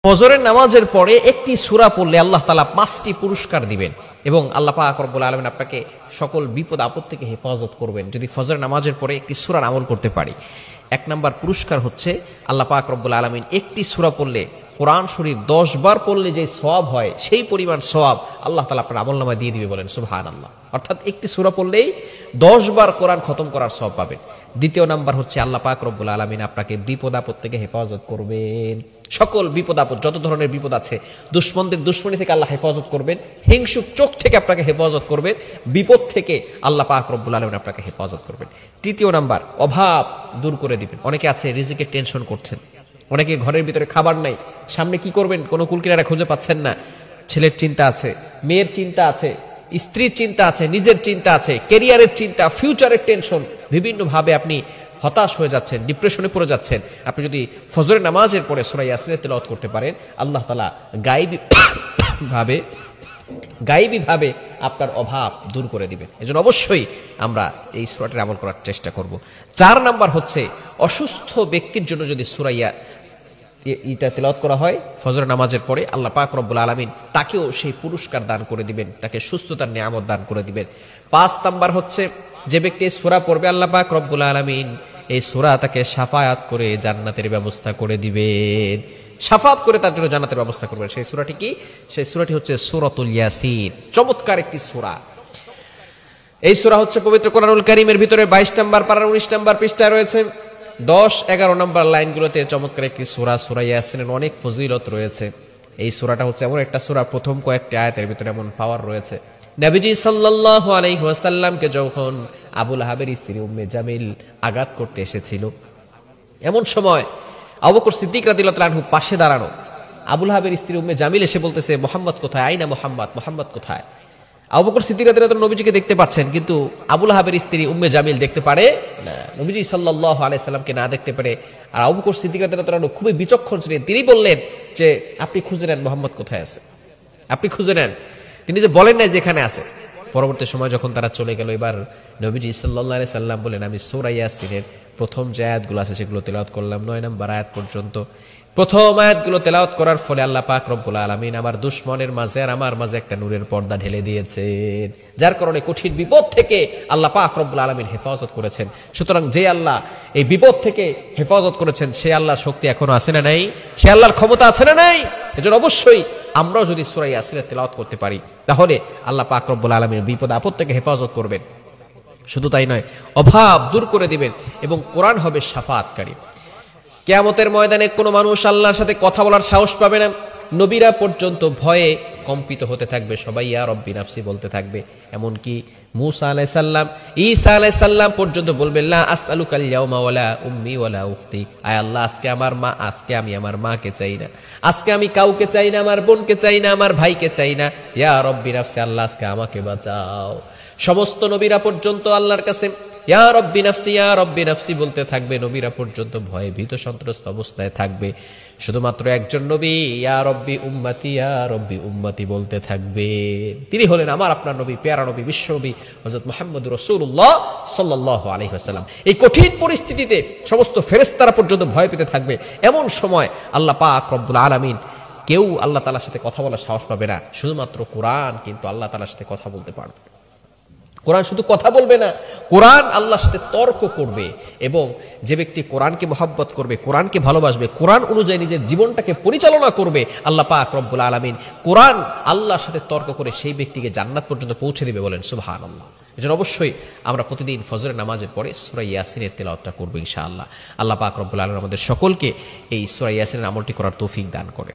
ফজরের নামাজের পরে একটি সূরা পড়লে আল্লাহ তাআলা 5টি পুরস্কার দিবেন এবং আল্লাহ পাক রব্বুল আলামিন আপনাকে সকল বিপদ আপদ থেকে হেফাজত করবেন যদি ফজরের নামাজের পরে একটি সূরার আমল করতে পারি। 1 নাম্বার পুরস্কার হচ্ছে আল্লাহ পাক রব্বুল আলামিন একটি সূরা পড়লে কোরআন শরীফ 10 বার পড়লে যে সওয়াব হয় সেই পরিমাণ সওয়াব আল্লাহ তাআলা আপনার আমলনামায় দিয়ে দিবে, বলেন সুবহানাল্লাহ। অর্থাৎ একটি সূরা পড়লেই 10 বার কোরআন খতম করার সওয়াব পাবেন। দ্বিতীয় নাম্বার হচ্ছে আল্লাহ পাক রব্বুল আলামিন আপনাকে বিপদ আপদ থেকে হেফাজত করবেন। সকল বিপদ আপদ, যত ধরনের বিপদ আছে, দুশমনদের দুশমনি থেকে আল্লাহ হেফাজত করবেন, হিংসুক চোখ থেকে আপনাকে হেফাজত করবেন, বিপদ থেকে আল্লাহ পাক রব্বুল আলামিন আপনাকে হেফাজত করবেন। তৃতীয় নাম্বার, অভাব দূর করে দিবেন। অনেকে আছে রিজিকের টেনশন করছেন, অনেকে ঘরের ভিতরে খাবার নাই, সামনে কি করবেন কোনো কুলকিনারা খুঁজে পাচ্ছেন না, ছেলের চিন্তা আছে, মেয়ের চিন্তা আছে, স্ত্রীর চিন্তা আছে, নিজের চিন্তা আছে, ক্যারিয়ারের চিন্তা, ফিউচারের টেনশন, বিভিন্ন ভাবে আপনি হতাশ হয়ে যাচ্ছেন, ডিপ্রেশনে পড়ে যাচ্ছেন। আপনি যদি ফজরের নামাজের পরে সূরা ইয়াসিনের তেলাওয়াত করতে পারেন, আল্লাহ তাআলা গায়েবী ভাবে আপনার অভাব দূর করে দিবেন। এজন্য অবশ্যই আমরা এই সূরাটির আমল করার চেষ্টা করব। 4 নাম্বার হচ্ছে অসুস্থ ব্যক্তির জন্য যদি সূরা এটা তেলাওয়াত করা হয় ফজরের নামাজের পরে, আল্লাহ পাক রব্বুল আলামিন তাকেও সেই পুরস্কার দান করে দিবেন, তাকে সুস্থতার নিয়ামত দান করে দিবেন। 5 নাম্বার হচ্ছে যে ব্যক্তি সূরা পড়বে আল্লাহ পাক রব্বুল আলামিন এই সূরা তাকে শাফায়াত করে জান্নাতের ব্যবস্থা করে দিবেন, শাফাত করে তার জন্য জান্নাতের ব্যবস্থা করবেন। সেই সূরাটি কি? সেই সূরাটি হচ্ছে সূরাতুল ইয়াসিন। চমৎকার একটি সূরা। এই সূরা হচ্ছে পবিত্র কোরআনুল কারীমের ভিতরে 22 নম্বর পারার 19 নম্বর পৃষ্ঠায় রয়েছে। 10-11 নম্বর লাইনগুলোতে চমৎকার একটি সূরা, সূরা ইয়াসিনের অনেক ফজিলত রয়েছে। এই সূরাটা হচ্ছে এমন একটা সূরা, প্রথম কয়েকটি আয়াতের ভিতরে এমন পাওয়ার রয়েছে। নবীজি সাল্লাল্লাহু আলাইহি ওয়াসাল্লামকে যখন আবু লাহাবের স্ত্রী উম্মে জামিল আঘাত করতে এসেছিল, এমন সময় আবু বকর সিদ্দিক রাদিয়াল্লাহু তাআলা আনহু পাশে দাঁড়ানো। আবু লাহাবের স্ত্রী উম্মে জামিল এসে বলতেছে, মুহাম্মদ কোথায়? আইনা মুহাম্মদ, মুহাম্মদ কোথায়? আবু বকর সিদ্দিক রাদিয়াল্লাহু তাআলা নবীজিকে দেখতে পাচ্ছেন, কিন্তু আবু লাহাবের স্ত্রী উম্মে জামিল দেখতে পারে না। নবীজি সাল্লাল্লাহু আলাইহি সাল্লামকে না দেখতে পারে। আর আবু বকর সিদ্দিক রাদিয়াল্লাহু তাআলা খুবই বিচক্ষণ ছিলেন, তিনি বললেন যে আপনি খুঁজে নেন মুহাম্মদ কোথায় আছে, আপনি খুঁজে নেন। তিনি যে বলেন নাই যেখানে আছে। পরবর্তী সময় যখন তারা চলে গেল, এবার নবীজি সাল্লাল্লাহু আলাইহি সাল্লাম বলেন, আমি সূরা ইয়াসিনের প্রথম যে আয়াতগুলো আছে সেগুলো তেলাওয়াত করলাম 9 নম্বর আয়াত পর্যন্ত। প্রথম আয়াতগুলো তেলাওয়াত করার ফলে আল্লাহ পাক রব্বুল আলামিন আমার দুশমনের মাঝে আর আমার মাঝে একটা নূরের পর্দা ঢেলে দিয়েছেন, যার কারণে কঠিন বিপদ থেকে আল্লাহ পাক রব্বুল আলামিন হেফাজত করেছেন। সুতরাং যে আল্লাহ এই বিপদ থেকে হেফাজত করেছেন, সে আল্লাহর শক্তি এখনো আছে না নাই? সে আল্লাহর ক্ষমতা আছে না নাই? এজন্য অবশ্যই আমরাও যদি সূরা ইয়াসিনের তেলাওয়াত করতে পারি, তাহলে আল্লাহ পাক রব্বুল আলামিন বিপদ আপদ থেকে হেফাজত করবেন। শুধু তাই নয়, অভাব দূর করে দিবেন এবং কোরআন হবে শাফাআতকারী। কিয়ামতের ময়দানে কোনো মানুষ আল্লাহর সাথে কথা বলার সাহস পাবে না। নবীরা পর্যন্ত ভয়ে কম্পিত হতে থাকবে, সবাই ইয়া রব্বি নাফসি বলতে থাকবে। এমনকি মূসা আলাইহিস সালাম, ঈসা আলাইহিস সালাম পর্যন্ত বলবেন, লা আসআলুকাল ইয়াউমা ওয়ালা উম্মি ওয়ালা উখতি, আয় আল্লাহ আজকে আমার মা, আজকে আমি আমার মাকে চাই না, আজকে আমি কাউকে চাই না, আমার বোনকে চাই না, আমার ভাইকে চাই না, ইয়া রব্বি নাফসি, আল্লাহ আজকে আমাকে বাঁচাও। সমস্ত নবীরা পর্যন্ত আল্লাহর কাছে ইয়া রব্বি নাফসি, ইয়া রব্বি নাফসি বলতে থাকবে। নবীরা পর্যন্ত ভয়ে ভীত সন্ত্রস্ত অবস্থায় থাকবে। শুধুমাত্র একজন নবী ইয়া রব্বি উম্মতি, ইয়া রব্বি উম্মতি বলতে থাকবে। তিনি হলেন আমার আপনার নবী, পেয়ারা নবী, বিশ্ব নবী হযরত মুহাম্মদুর রাসূলুল্লাহ সাল্লাল্লাহু আলাইহি ওয়াসাল্লাম। এই কঠিন পরিস্থিতিতে সমস্ত ফেরেশতারা পর্যন্ত ভয় পেতে থাকবে। এমন সময় আল্লাহ পাক রব্বুল আলামিন, কেউ আল্লাহ তাআলার সাথে কথা বলার সাহস পাবে না, শুধুমাত্র কোরআন কিন্তু আল্লাহ তাআলার সাথে কথা বলতে পারবে। কোরআন শুধু কথা বলবে না, কোরআন আল্লাহর সাথে তর্ক করবে। এবং যে ব্যক্তি কোরআনকে মহব্বত করবে, কোরআনকে ভালোবাসবে, কোরআন অনুযায়ী নিজের জীবনটাকে পরিচালনা করবে, আল্লাহ পাক রব্বুল আলামিন কোরআন আল্লাহর সাথে তর্ক করে সেই ব্যক্তিকে জান্নাত পর্যন্ত পৌঁছে দিবে, বলেন সুবহানাল্লাহ। এজন্য অবশ্যই আমরা প্রতিদিন ফজরের নামাজের পরে সূরা ইয়াসিনের তেলাওয়াতটা করব ইনশাআল্লাহ। আল্লাহ পাক রব্বুল আলামিন আমাদের সকলকে এই সূরা ইয়াসিনের আমলটি করার তৌফিক দান করে।